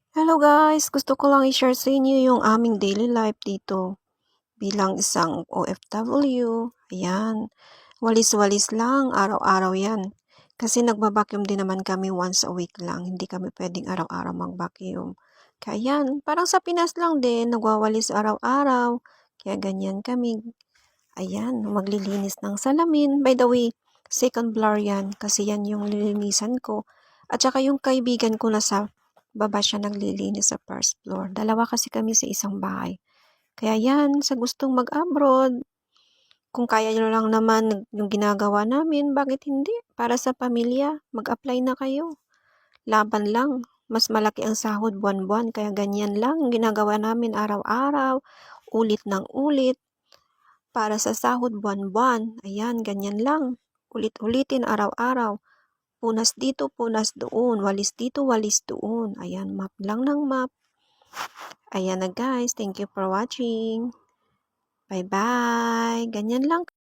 Hello guys! Gusto ko lang i-share sa inyo yung aming daily life dito bilang isang OFW. Ayan, walis-walis lang, araw-araw yan. Kasi nagba-vacuum din naman kami once a week lang, hindi kami pwedeng araw-araw mag-vacuum. Kaya yan, parang sa Pinas lang din, nagwawalis araw-araw. Kaya ganyan kami. Ayan, maglilinis ng salamin. By the way, second floor yan kasi yan yung lilinisan ko. At saka yung kaibigan ko na sa baba siya naglilinis sa first floor. Dalawa kasi kami sa isang bahay. Kaya yan, sa gustong mag-abroad, kung kaya nyo lang naman yung ginagawa namin, bakit hindi? Para sa pamilya, mag-apply na kayo. Laban lang. Mas malaki ang sahod buwan-buwan, kaya ganyan lang yung ginagawa namin araw-araw, ulit ng ulit para sa sahod buwan-buwan. Ayan, ganyan lang. Ulit-ulitin araw-araw. Punas dito, punas doon. Walis dito, walis doon. Ayan, map lang ng map. Ayan na guys. Thank you for watching. Bye-bye. Ganyan lang